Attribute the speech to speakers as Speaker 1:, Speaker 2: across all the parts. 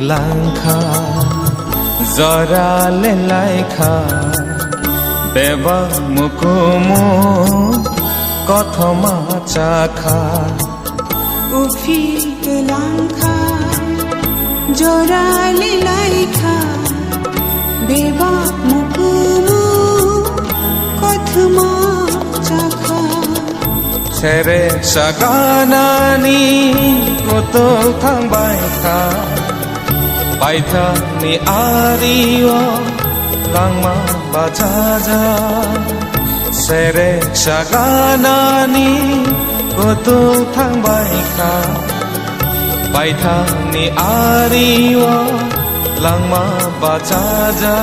Speaker 1: langkha Zorale laikha Beba mukumu Kothoma chakha
Speaker 2: Ufil langkha Zorale laikha Beba mukumu Kothoma chakha
Speaker 1: Sere saganani Koto thang baikha Baitha ni ariwa Langma bajaja Sere saganani Koto thang baikha Baitha ni ariwa Langma bajaja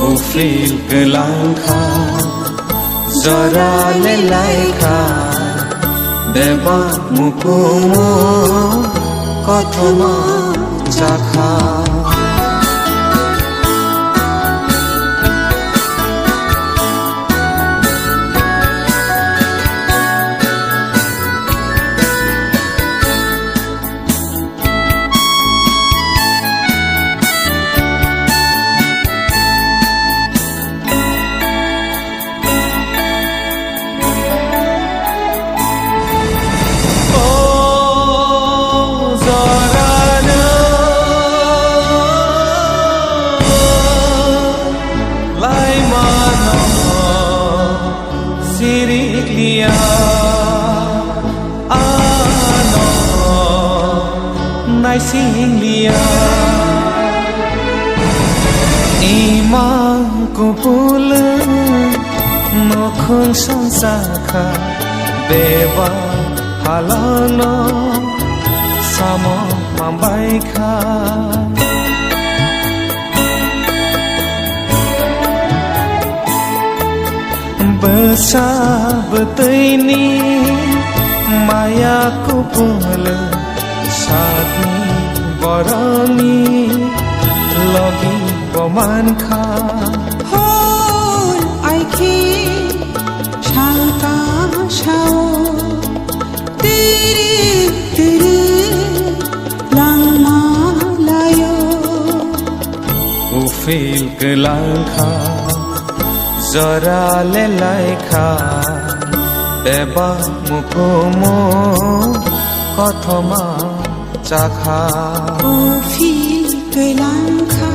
Speaker 1: Ufil ke langkha Zorale laikha Beba mukumu Kothoma chakha Nai sing lia Imang kupul No khung sang sakha Beba halano Samo mambai kha Besa betaini Maya kupul Sadni borani Logi boman kha
Speaker 2: Hol aike Shalka shao Tere tere Langma layo
Speaker 1: Ufil ke langkha Zorale laikha Beba mukumu Kothoma chakha
Speaker 2: Ufil ke langkha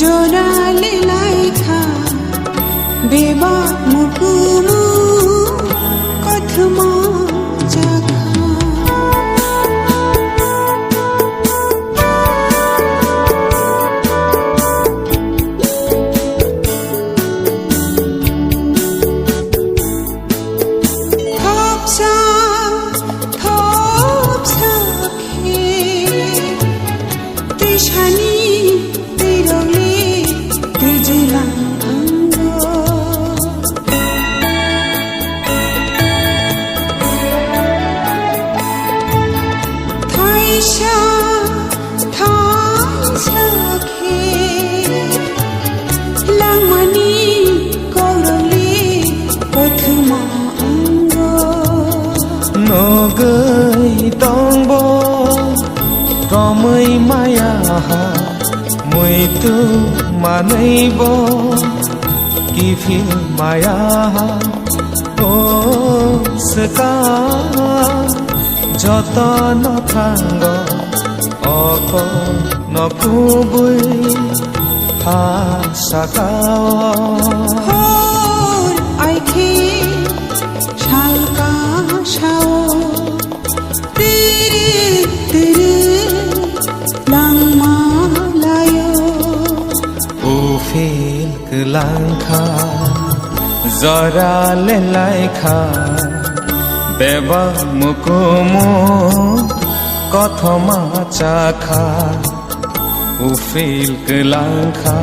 Speaker 2: Zorale laikha Beba mukumu Kothoma chakha
Speaker 1: Nogai tongbo Romai maya Mui tu manaibo Kifil maya O seka Jota no thango Oko no kubui Ha sakao
Speaker 2: Hol aike Shalka shao Tere tere Langma layo
Speaker 1: Ufil ke langkha Zorale laikha Beba mukumu Kothoma chakha Ufil ke langkha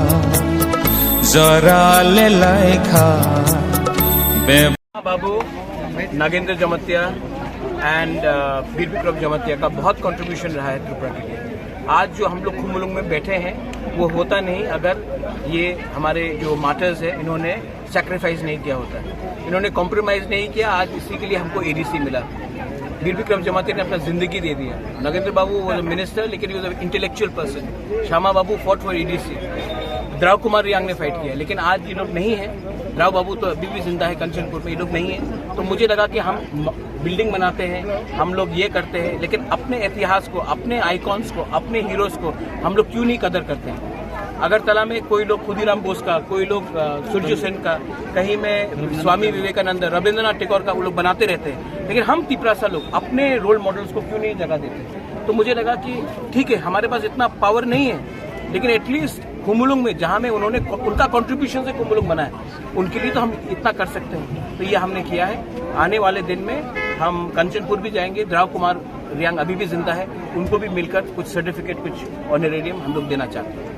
Speaker 1: Zorale laikha Beba
Speaker 3: Babu Nagendra Jamatia and Veer Vikram Jamatia का बहुत contribution रहा है त्रिपुरा के लिए। आज जो हम लोग खुमुलुंग में बैठे हैं वो होता नहीं अगर ये हमारे जो मार्टर्स है इन्होंने सैक्रिफाइस नहीं किया होता। इन्होंने कॉम्प्रोमाइज़ नहीं किया, आज इसी के लिए हमको एडीसी मिला। वीर विक्रम जमातिया ने अपना जिंदगी दे दिया। Nagendra Babu was a minister, लेकिन he was a intellectual person. Shyama Babu fought for EDC. Drao Kumar Reang ने फाइट किया, लेकिन आज ये लोग नहीं है। द्राव बाबू तो अभी भी जिंदा है कंचनपुर में, ये लोग नहीं है। तो मुझे लगा कि हम बिल्डिंग बनाते हैं, हम लोग ये करते हैं, लेकिन अपने इतिहास को, अपने आइकॉन्स को, अपने हीरोज को हम लोग क्यों नहीं कदर करते हैं। अगरतला में कोई लोग खुदीराम बोस का, कोई लोग सूर्य सेन का, कहीं में स्वामी विवेकानंद, रविंद्रनाथ टैगोर का वो लोग बनाते रहते हैं, लेकिन हम तिपरासा लोग अपने रोल मॉडल्स को क्यों नहीं जगह देते। तो मुझे लगा कि ठीक है, हमारे पास इतना पावर नहीं है, लेकिन एटलीस्ट खुमुलुंग में जहां में उन्होंने उनका कंट्रीब्यूशन से खुमुलुंग बना है, उनके लिए तो हम इतना कर सकते हैं। तो ये हमने किया है। आने वाले दिन में हम कंचनपुर भी जाएंगे। द्राव कुमार रियांग अभी भी जिंदा है, उनको भी मिलकर कुछ सर्टिफिकेट, कुछ ऑनरेरियम हम लोग देना चाहते हैं।